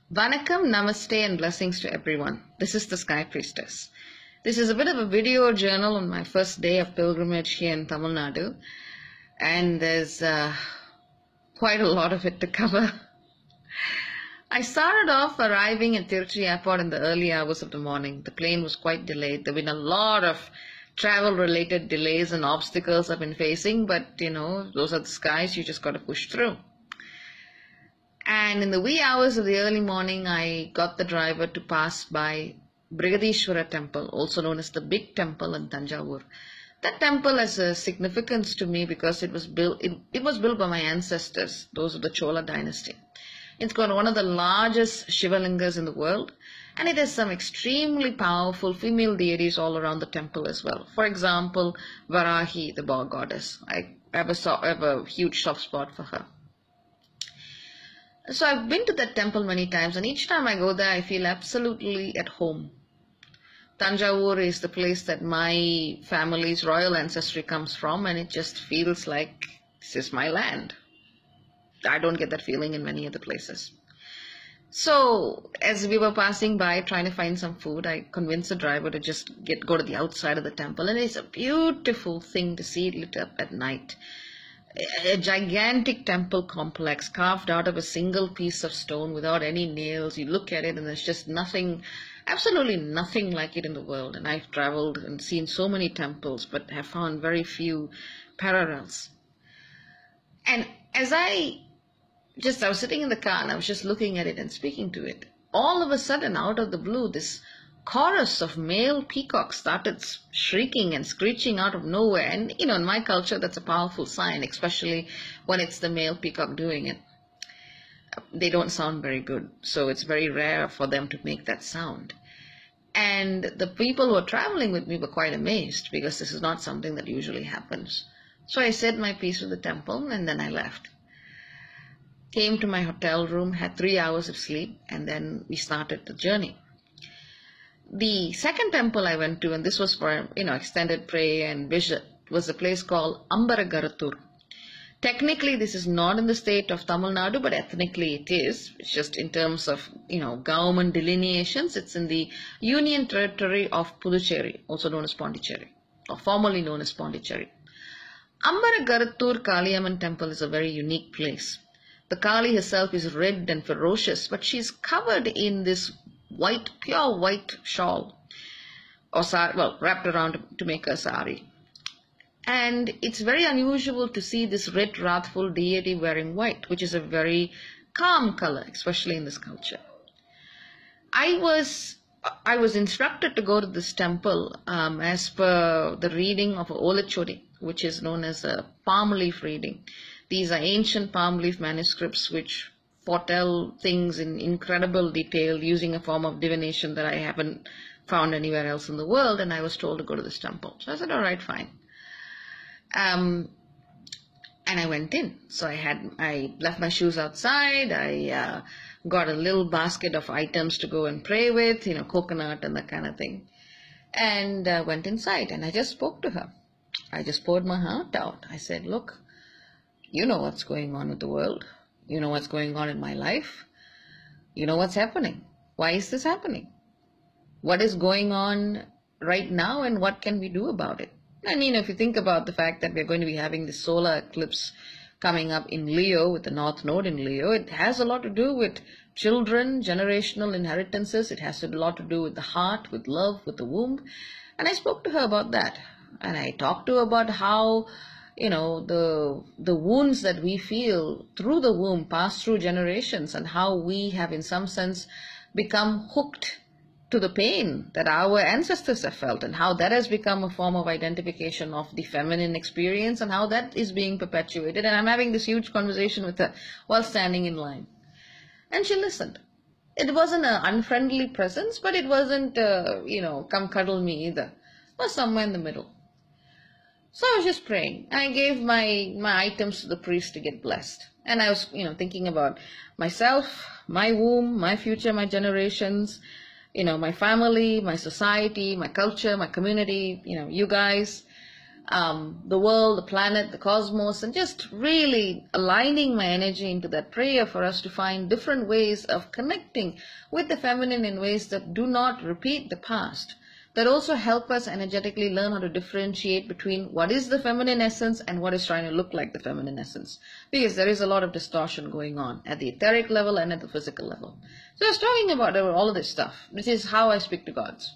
Vanakkam, Namaste and blessings to everyone. This is the Sky Priestess. This is a bit of a video journal on my first day of pilgrimage here in Tamil Nadu, and there's quite a lot of it to cover. I started off arriving at Tiruchi Airport in the early hours of the morning. The plane was quite delayed. There have been a lot of travel-related delays and obstacles I've been facing, but those are the skies, you just got to push through. And in the wee hours of the early morning, I got the driver to pass by Brihadheeswara Temple, also known as the Big Temple in Tanjavur. That temple has a significance to me because it was built by my ancestors, those of the Chola dynasty. It's got one of the largest Shiva lingas in the world, and it has some extremely powerful female deities all around the temple as well. For example, Varahi, the boar goddess. I have a huge soft spot for her. So I've been to that temple many times, and each time I go there, I feel absolutely at home. Tanjavur is the place that my family's royal ancestry comes from, and it just feels like this is my land. I don't get that feeling in many other places. So as we were passing by trying to find some food, I convinced the driver to just go to the outside of the temple, and it's a beautiful thing to see it lit up at night. A gigantic temple complex carved out of a single piece of stone without any nails. You look at it and there's just nothing, absolutely nothing like it in the world. And I've traveled and seen so many temples, but have found very few parallels. And as I was sitting in the car and I was just looking at it and speaking to it, all of a sudden, out of the blue, this chorus of male peacocks started shrieking and screeching out of nowhere. And in my culture, that's a powerful sign, especially when it's the male peacock doing it. They don't sound very good, so it's very rare for them to make that sound. And the people who were traveling with me were quite amazed, because this is not something that usually happens. So I said my piece with the temple, and then I left. Came to my hotel room, had 3 hours of sleep, and then we started the journey. The second temple I went to, and this was for extended prayer and visit, was a place called Ambaragarathur. Technically, this is not in the state of Tamil Nadu, but ethnically it is. It's just in terms of government delineations, it's in the Union Territory of Puducherry, also known as Pondicherry, or formerly known as Pondicherry. Ambaragarathur Kali Temple is a very unique place. The Kali herself is red and ferocious, but she's covered in this pure white shawl, or wrapped around to make a sari. And it's very unusual to see this red, wrathful deity wearing white, which is a very calm color, especially in this culture. I was instructed to go to this temple as per the reading of Olachodi, which is known as a palm leaf reading. These are ancient palm leaf manuscripts which foretell things in incredible detail using a form of divination that I haven't found anywhere else in the world, and I was told to go to this temple. So I said, all right, fine. And I went in. So I left my shoes outside. I got a little basket of items to go and pray with, coconut and that kind of thing. And went inside, and I just spoke to her. I just poured my heart out. I said, look, you know what's going on with the world. You know what's going on in my life. You know what's happening. Why is this happening? What is going on right now, and what can we do about it? And if you think about the fact that we're going to be having this solar eclipse coming up in Leo, with the North Node in Leo, it has a lot to do with children, generational inheritances. It has a lot to do with the heart, with love, with the womb. And I spoke to her about that. And I talked to her about how the wounds that we feel through the womb pass through generations, and how we have in some sense become hooked to the pain that our ancestors have felt, and how that has become a form of identification of the feminine experience, and how that is being perpetuated. And I'm having this huge conversation with her while standing in line. And she listened. It wasn't an unfriendly presence, but it wasn't, come cuddle me either. It was somewhere in the middle. So I was just praying. I gave my items to the priest to get blessed. And I was, thinking about myself, my womb, my future, my generations, my family, my society, my culture, my community, you guys. the world, the planet, the cosmos, and just really aligning my energy into that prayer for us to find different ways of connecting with the feminine in ways that do not repeat the past, that also help us energetically learn how to differentiate between what is the feminine essence and what is trying to look like the feminine essence. Because there is a lot of distortion going on at the etheric level and at the physical level. So I was talking about all of this stuff, which is how I speak to gods.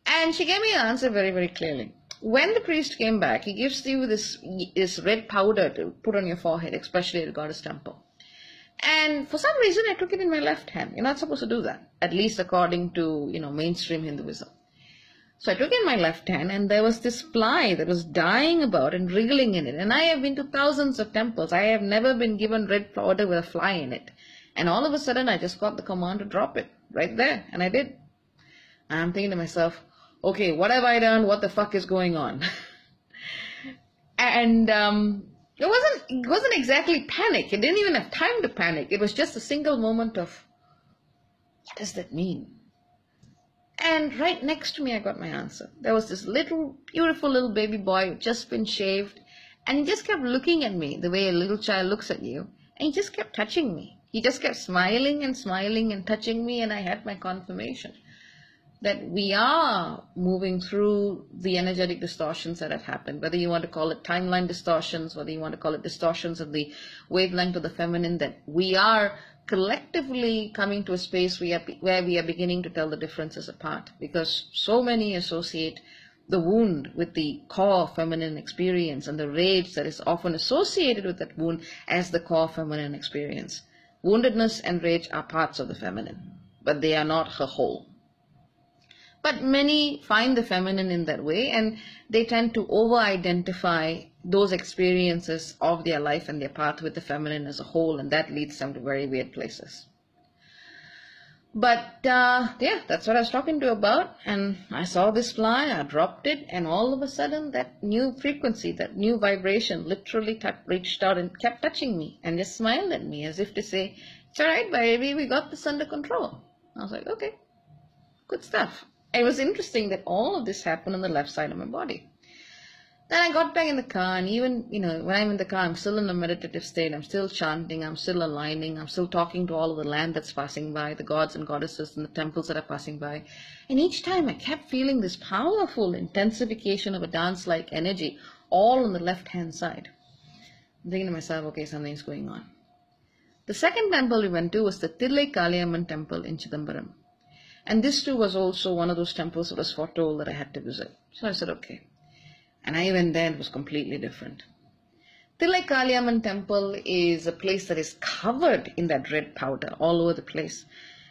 And she gave me an answer very, very clearly. When the priest came back, he gives you this red powder to put on your forehead, especially at a goddess temple. And for some reason, I took it in my left hand. You're not supposed to do that, at least according to, mainstream Hinduism. So I took it in my left hand, and there was this fly that was dying about and wriggling in it. And I have been to thousands of temples. I have never been given red powder with a fly in it. And all of a sudden, I just got the command to drop it right there. And I did. And I'm thinking to myself, okay, what have I done? What the fuck is going on? And it wasn't exactly panic. It didn't even have time to panic. It was just a single moment of, what does that mean? And right next to me, I got my answer. There was this beautiful little baby boy who had just been shaved, and he just kept looking at me the way a little child looks at you, and he just kept touching me. He just kept smiling and smiling and touching me, and I had my confirmation that we are moving through the energetic distortions that have happened, whether you want to call it timeline distortions, whether you want to call it distortions of the wavelength of the feminine, that we are collectively coming to a space where we are beginning to tell the differences apart, because so many associate the wound with the core feminine experience and the rage that is often associated with that wound as the core feminine experience. Woundedness and rage are parts of the feminine, but they are not her whole. But many find the feminine in that way, and they tend to over-identify those experiences of their life and their path with the feminine as a whole, and that leads them to very weird places. But yeah, that's what I was talking to you about, and I saw this fly, I dropped it, and all of a sudden that new frequency, that new vibration literally reached out and kept touching me and just smiled at me as if to say, it's all right, baby, we got this under control. I was like, okay, good stuff. It was interesting that all of this happened on the left side of my body. Then I got back in the car, and even, when I'm in the car, I'm still in a meditative state. I'm still chanting, I'm still aligning, I'm still talking to all of the land that's passing by, the gods and goddesses and the temples that are passing by. And each time I kept feeling this powerful intensification of a dance-like energy, all on the left-hand side. I'm thinking to myself, okay, something's going on. The second temple we went to was the Thillai Amman Temple in Chidambaram. And this too was also one of those temples that was foretold that I had to visit. So I said, okay. And I went there, and it was completely different. Thillai Amman Temple is a place that is covered in that red powder all over the place.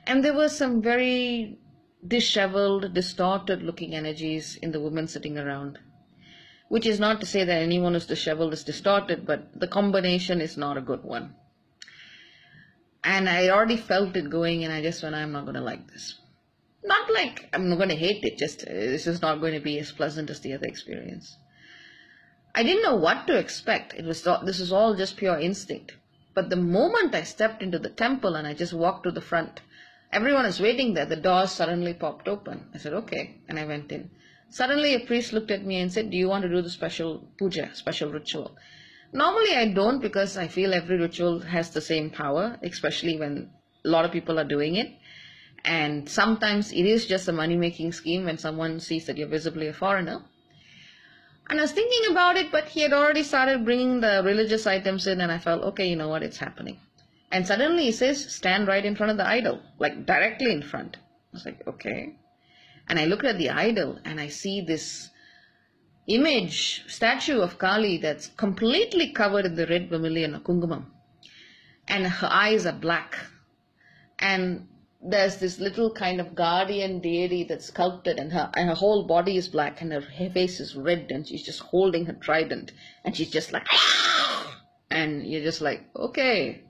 And there were some very disheveled, distorted looking energies in the women sitting around. Which is not to say that anyone who's disheveled is distorted, but the combination is not a good one. And I already felt it going, and I just went, I'm not going to like this. Not like I'm not going to hate it, just this is not going to be as pleasant as the other experience. I didn't know what to expect. This was all just pure instinct. But the moment I stepped into the temple and I just walked to the front, everyone is waiting there. The doors suddenly popped open. I said, okay, and I went in. Suddenly a priest looked at me and said, do you want to do the special puja, special ritual? Normally I don't, because I feel every ritual has the same power, especially when a lot of people are doing it. And sometimes it is just a money-making scheme when someone sees that you're visibly a foreigner. And I was thinking about it, but he had already started bringing the religious items in, and I felt, okay, you know what, it's happening. And suddenly he says, stand right in front of the idol, like directly in front. I was like, okay. And I looked at the idol, and I see this image, statue of Kali that's completely covered in the red vermilion or kungumam. And her eyes are black. And there's this little kind of guardian deity that's sculpted, and her whole body is black, and her face is red, and she's just holding her trident, and she's just like, and you're just like, okay,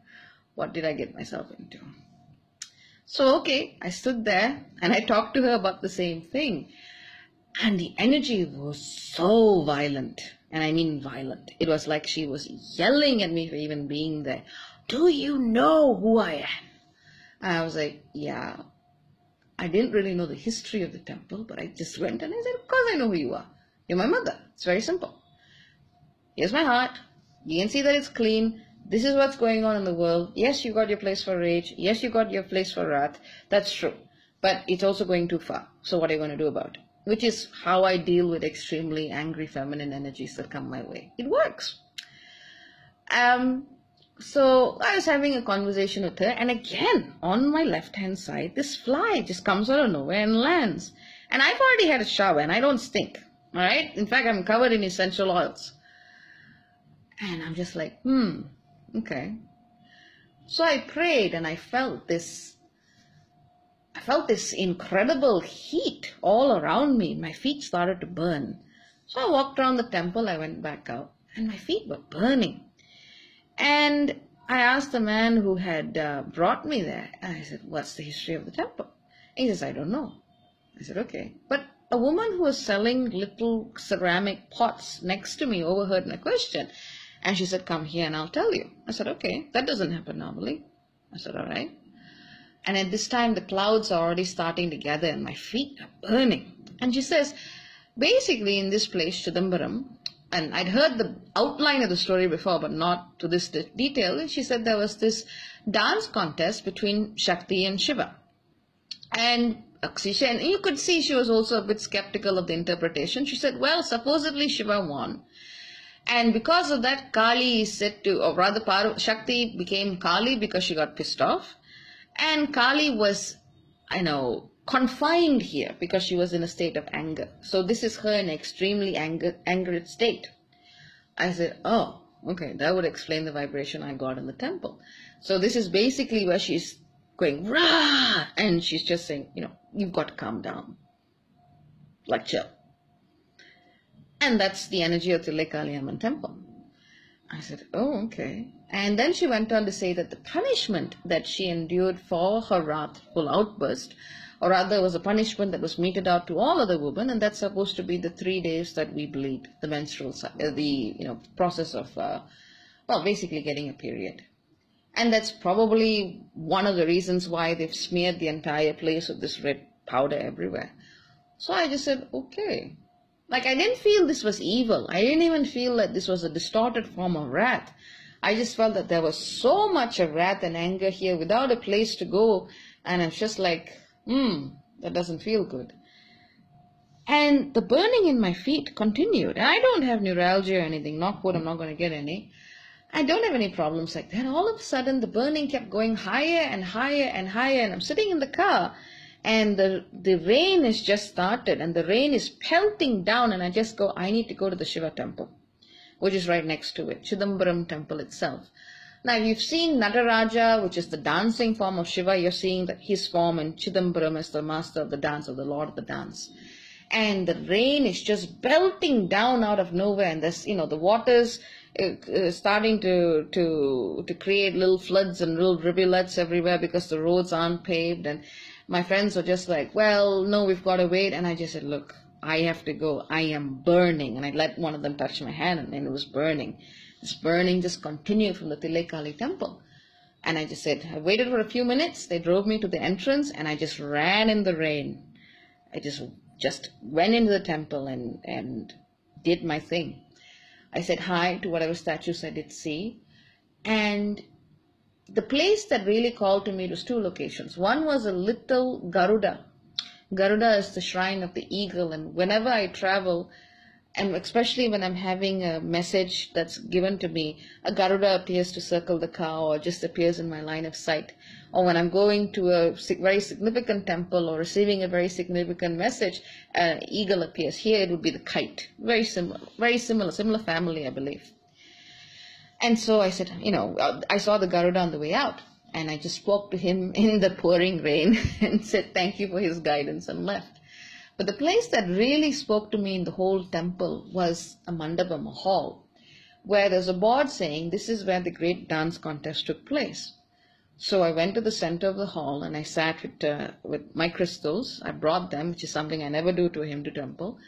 what did I get myself into? So, okay, I stood there, and I talked to her about the same thing, and the energy was so violent, and I mean violent. It was like she was yelling at me for even being there. Do you know who I am? And I was like, yeah, I didn't really know the history of the temple, but I just went and I said, of course I know who you are. You're my mother. It's very simple. Here's my heart. You can see that it's clean. This is what's going on in the world. Yes, you got your place for rage. Yes, you got your place for wrath. That's true. But it's also going too far. So what are you going to do about it? Which is how I deal with extremely angry feminine energies that come my way. It works. So I was having a conversation with her, and again, on my left-hand side, this fly just comes out of nowhere and lands. And I've already had a shower, and I don't stink. All right? In fact, I'm covered in essential oils. And I'm just like, okay. So I prayed, and I felt this incredible heat all around me. My feet started to burn. So I walked around the temple, I went back out, and my feet were burning. And I asked the man who had brought me there, and I said, what's the history of the temple? And he says, I don't know. I said, okay. But a woman who was selling little ceramic pots next to me overheard my question. And she said, come here and I'll tell you. I said, okay, that doesn't happen normally. I said, all right. And at this time, the clouds are already starting to gather and my feet are burning. And she says, basically in this place, Chidambaram, and I'd heard the outline of the story before, but not to this detail. And she said there was this dance contest between Shakti and Shiva. And you could see she was also a bit skeptical of the interpretation. She said, well, supposedly Shiva won. And because of that, Kali is said to, or rather Shakti became Kali because she got pissed off. And Kali was, confined here because she was in a state of anger. So this is her in an extremely angered state. I said, oh, okay, that would explain the vibration I got in the temple. So this is basically where she's going, rah! And she's just saying, you've got to calm down. Like chill. And that's the energy of the Thillai Kali Amman temple. I said, oh, okay. And then she went on to say that the punishment that she endured for her wrathful outburst, or rather was a punishment that was meted out to all other women, and that's supposed to be the 3 days that we bleed, the menstrual, process of, basically getting a period. And that's probably one of the reasons why they've smeared the entire place with this red powder everywhere. So I just said, okay. I didn't feel this was evil. I didn't even feel that this was a distorted form of wrath. I just felt that there was so much of wrath and anger here without a place to go. And I'm just like, that doesn't feel good. And the burning in my feet continued. And I don't have neuralgia or anything. Knock wood, I'm not going to get any. I don't have any problems like that. All of a sudden, the burning kept going higher and higher and higher. And I'm sitting in the car. And the rain has just started. And the rain is pelting down. And I just go, I need to go to the Shiva temple, which is right next to it. Chidambaram temple itself. Now, if you've seen Nataraja, which is the dancing form of Shiva, you're seeing that his form, and Chidambaram is the master of the dance, or the lord of the dance. And the rain is just belting down out of nowhere, and there's, the water's starting to create little floods and little rivulets everywhere because the roads aren't paved. And my friends were just like, well, no, we've got to wait. And I just said, look, I have to go. I am burning. And I let one of them touch my hand, and it was burning. This burning just continued from the Thillai Kali Temple. And I just said, I waited for a few minutes. They drove me to the entrance, and I just ran in the rain. I just went into the temple and did my thing. I said hi to whatever statues I did see. And the place that really called to me was two locations. One was a little Garuda. Garuda is the shrine of the eagle. And whenever I travel, and especially when I'm having a message that's given to me, a Garuda appears to circle the car or just appears in my line of sight. Or when I'm going to a very significant temple or receiving a very significant message, an eagle appears. Here it would be the kite. Very similar family, I believe. And so I said, I saw the Garuda on the way out. And I just spoke to him in the pouring rain and said thank you for his guidance and left. But the place that really spoke to me in the whole temple was a mandapam, a hall, where there's a board saying this is where the great dance contest took place. So I went to the center of the hall and I sat with my crystals. I brought them, which is something I never do to a Hindu temple.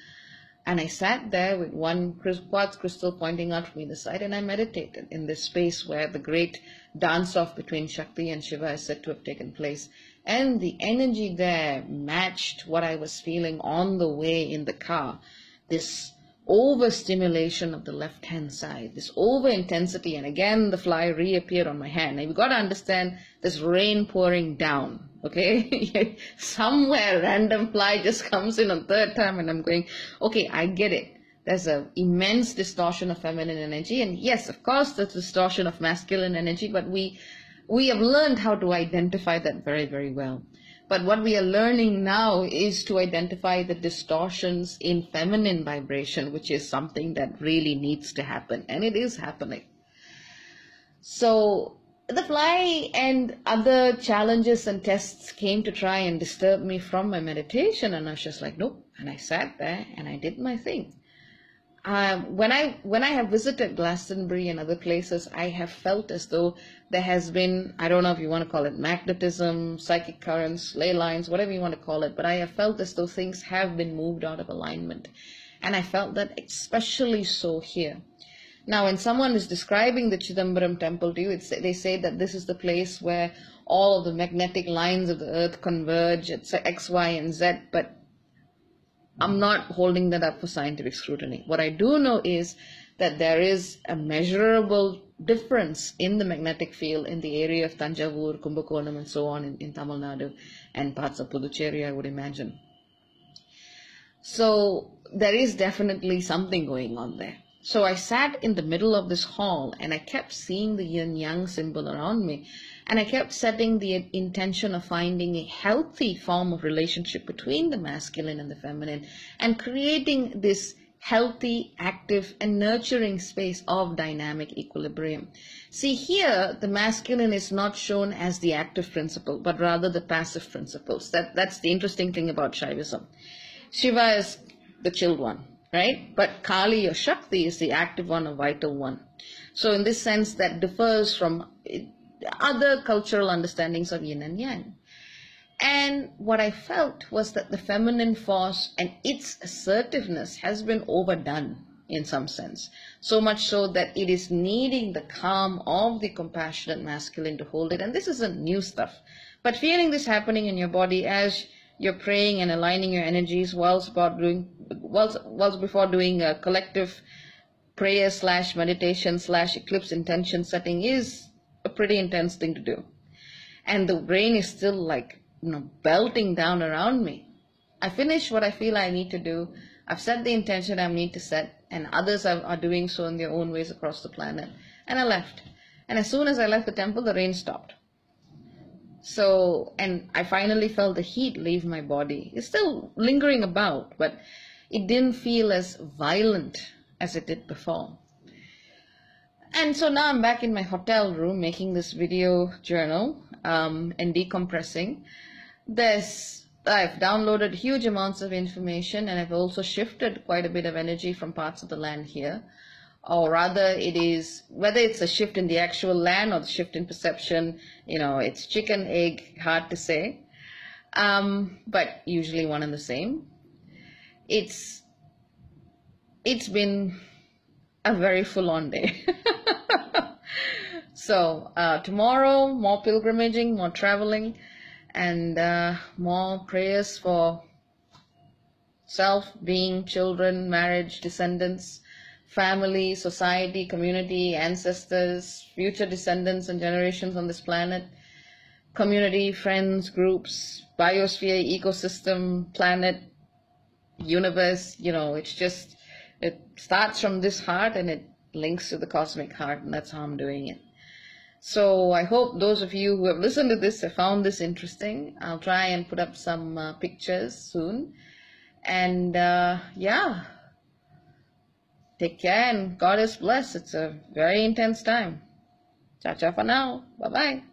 And I sat there with one quartz crystal pointing out from either side, and I meditated in this space where the great dance-off between Shakti and Shiva is said to have taken place. And the energy there matched what I was feeling on the way in the car. This overstimulation of the left hand side, this over intensity, and again the fly reappeared on my hand. Now you've got to understand this rain pouring down, okay? Somewhere random fly just comes in on third time, and I'm going, okay, I get it. There's an immense distortion of feminine energy, and yes, of course, there's distortion of masculine energy, but we have learned how to identify that very, very well. But what we are learning now is to identify the distortions in feminine vibration, which is something that really needs to happen, and it is happening. So the fly and other challenges and tests came to try and disturb me from my meditation, and I was just like, nope. And I sat there and I did my thing. When I have visited Glastonbury and other places, I have felt as though there has been, I don't know if you want to call it magnetism, psychic currents, ley lines, whatever you want to call it, but I have felt as though things have been moved out of alignment. And I felt that especially so here. Now, when someone is describing the Chidambaram temple to you, they say that this is the place where all of the magnetic lines of the earth converge, it's X, Y, and Z, but I'm not holding that up for scientific scrutiny. What I do know is that there is a measurable difference in the magnetic field in the area of Tanjavur, Kumbakonam, and so on in Tamil Nadu and parts of Puducherry, I would imagine. So there is definitely something going on there. So I sat in the middle of this hall and I kept seeing the yin-yang symbol around me. And I kept setting the intention of finding a healthy form of relationship between the masculine and the feminine and creating this healthy, active, and nurturing space of dynamic equilibrium. See, here, the masculine is not shown as the active principle, but rather the passive principles. That's the interesting thing about Shaivism. Shiva is the chilled one, right? But Kali or Shakti is the active one, a vital one. So in this sense, that differs from other cultural understandings of yin and yang. And what I felt was that the feminine force and its assertiveness has been overdone in some sense. So much so that it is needing the calm of the compassionate masculine to hold it. And this isn't new stuff. But feeling this happening in your body as you're praying and aligning your energies whilst before doing a collective prayer / meditation / eclipse intention setting is a pretty intense thing to do. And the rain is still like, belting down around me. I finished what I feel I need to do. I've set the intention I need to set, and others are doing so in their own ways across the planet. And I left. And as soon as I left the temple, the rain stopped. So, and I finally felt the heat leave my body. It's still lingering about, but it didn't feel as violent as it did before. And so now I'm back in my hotel room making this video journal and decompressing. I've downloaded huge amounts of information, and I've also shifted quite a bit of energy from parts of the land here. Or rather, whether it's a shift in the actual land or the shift in perception, it's chicken, egg, hard to say, but usually one and the same. It's been a very full-on day. So tomorrow, more pilgrimaging, more traveling, and more prayers for self, being, children, marriage, descendants, family, society, community, ancestors, future descendants and generations on this planet, community, friends, groups, biosphere, ecosystem, planet, universe. It starts from this heart and it links to the cosmic heart, and that's how I'm doing it. So I hope those of you who have listened to this have found this interesting. I'll try and put up some pictures soon. And yeah, take care and God is blessed. It's a very intense time. Ciao, ciao for now. Bye-bye.